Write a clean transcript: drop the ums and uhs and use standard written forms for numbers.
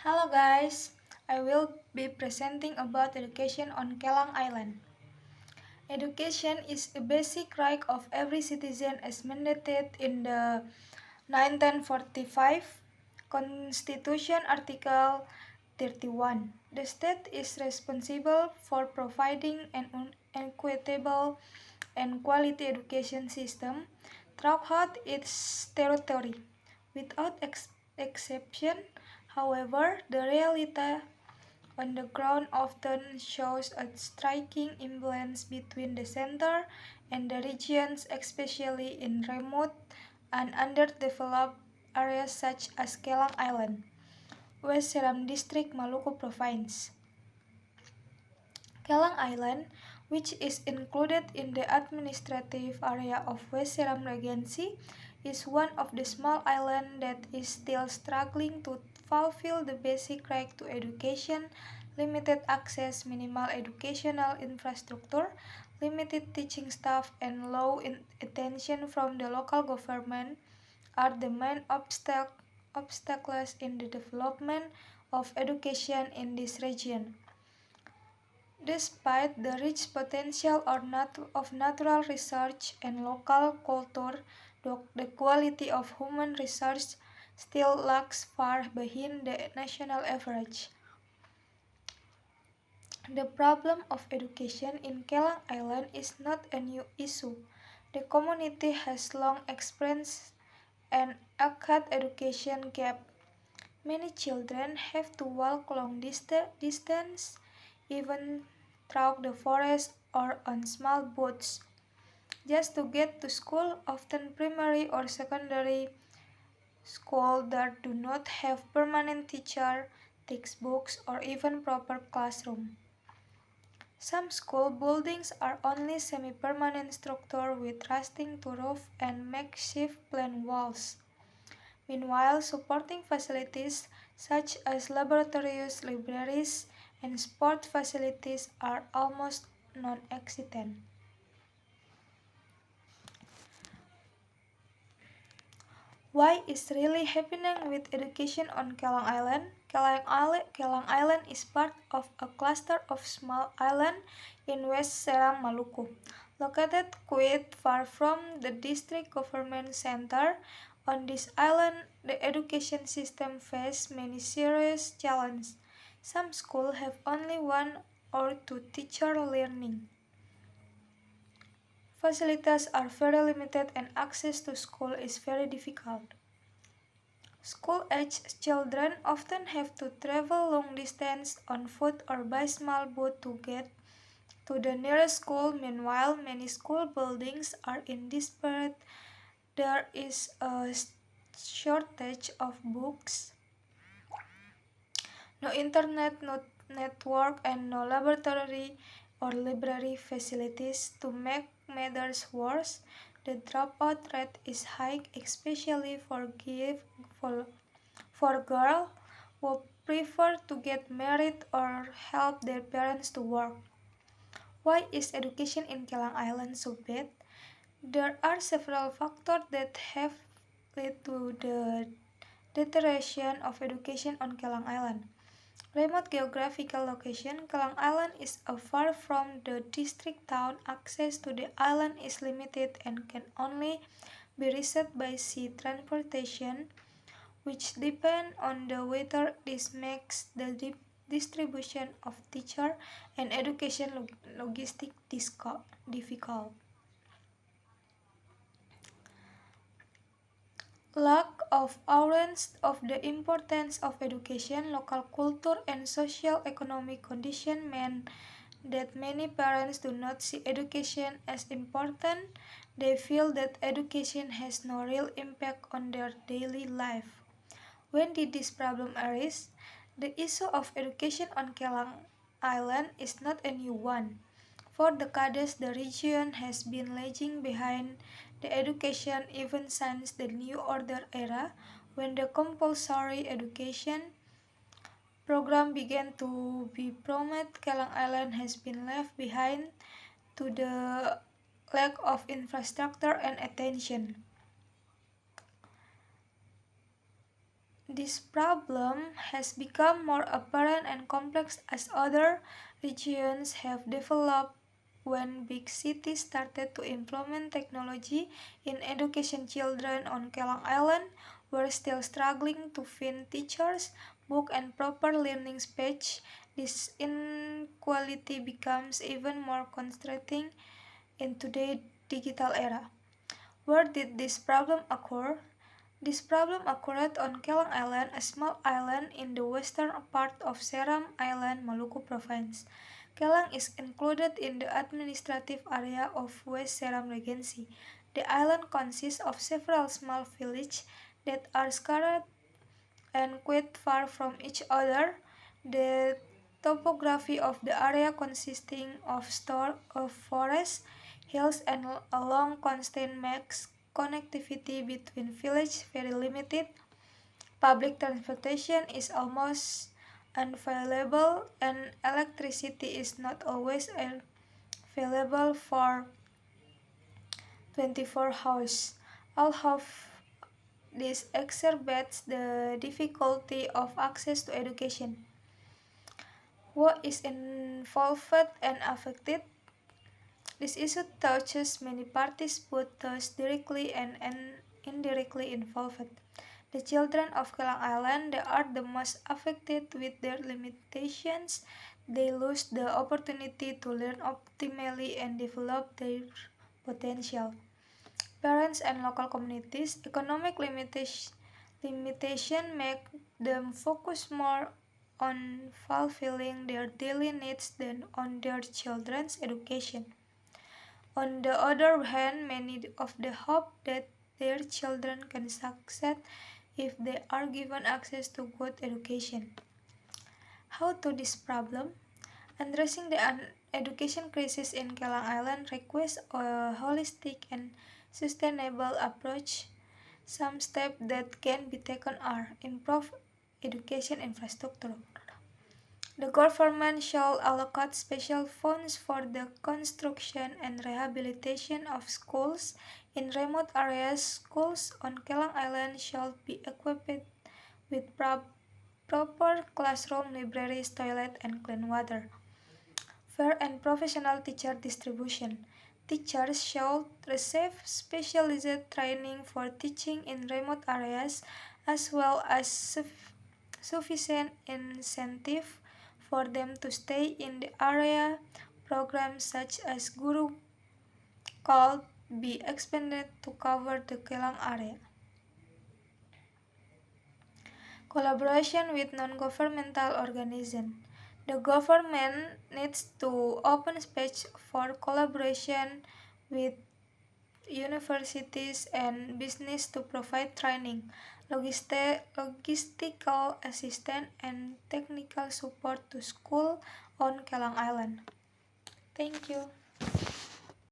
Hello guys, I will be presenting about education on Kelang Island. Education is a basic right of every citizen as mandated in the 1945 Constitution Article 31. The state is responsible for providing an equitable and quality education system throughout its territory. Without exception, however, the reality on the ground often shows a striking imbalance between the center and the regions, especially in remote and underdeveloped areas such as Kelang Island, West Seram District, Maluku Province. Kelang Island, which is included in the administrative area of West Seram Regency, is one of the small islands that is still struggling to fulfill the basic right to education. Limited access, minimal educational infrastructure, limited teaching staff, and low attention from the local government are the main obstacles in the development of education in this region. Despite the rich potential of natural research and local culture, the quality of human research still lags far behind the national average. The problem of education in Kelang Island is not a new issue. The community has long experienced an acute education gap. Many children have to walk long distance, even through the forest or on small boats, just to get to school, often primary or secondary school that do not have permanent teacher, textbooks, or even proper classroom. Some school buildings are only semi-permanent structure with rusting to roof and makeshift plain walls. Meanwhile, supporting facilities such as laboratories, libraries, and sport facilities are almost non-existent. Why is really happening with education on Kelang Island? Kelang Island is part of a cluster of small islands in West Seram, Maluku. Located quite far from the district government center, on this island, the education system faces many serious challenges. Some schools have only one or two teachers learning. Facilities are very limited and access to school is very difficult. School-aged children often have to travel long distance on foot or by small boat to get to the nearest school. Meanwhile, many school buildings are in disparate. There is a shortage of books, no internet, no network, and no laboratory or library facilities. To make matters worse, the dropout rate is high, especially for, for girls who prefer to get married or help their parents to work. Why is education in Kelang Island so bad? There are several factors that have led to the deterioration of education on Kelang Island. Remote geographical location, Kelang Island is far from the district town. Access to the island is limited and can only be reached by sea transportation, which depend on the weather. This makes the distribution of teacher and education logistic difficult. Lack of awareness of the importance of education, local culture, and social-economic condition mean that many parents do not see education as important. They feel that education has no real impact on their daily life. When did this problem arise? The issue of education on Kelang Island is not a new one. For decades, the region has been lagging behind the education even since the New Order era, when the compulsory education program began to be promoted. Kelang Island has been left behind to the lack of infrastructure and attention. This problem has become more apparent and complex as other regions have developed. When big cities started to implement technology in education, children on Kelang Island were still struggling to find teachers, books, and proper learning space. This inequality becomes even more constraining in today's digital era. Where did this problem occur? This problem occurred on Kelang Island, a small island in the western part of Seram Island, Maluku Province. Kelang is included in the administrative area of West Seram Regency. The island consists of several small villages that are scattered and quite far from each other. The topography of the area consisting of forests, hills, and a long constant makes connectivity between villages very limited. Public transportation is almost unavailable, and electricity is not always available for 24 hours. All of this exacerbates the difficulty of access to education. Who is involved and affected? This issue touches many parties, both those directly and indirectly involved. The children of Kelang Island, they are the most affected with their limitations. They lose the opportunity to learn optimally and develop their potential. Parents and local communities, economic limitation make them focus more on fulfilling their daily needs than on their children's education. On the other hand, many of them hope that their children can succeed if they are given access to good education. How to this problem? Addressing the education crisis in Kelang Island requires a holistic and sustainable approach. Some steps that can be taken are improve education infrastructure. The government shall allocate special funds for the construction and rehabilitation of schools in remote areas. Schools on Kelang Island shall be equipped with proper classroom, libraries, toilet, and clean water. Fair and professional teacher distribution. Teachers should receive specialized training for teaching in remote areas as well as sufficient incentive for them to stay in the area. Programs such as Guru could be expanded to cover the Kelang area. Collaboration with non-governmental organizations. The government needs to open space for collaboration with universities and business to provide training, logistical assistance, and technical support to schools on Kelang Island. Thank you.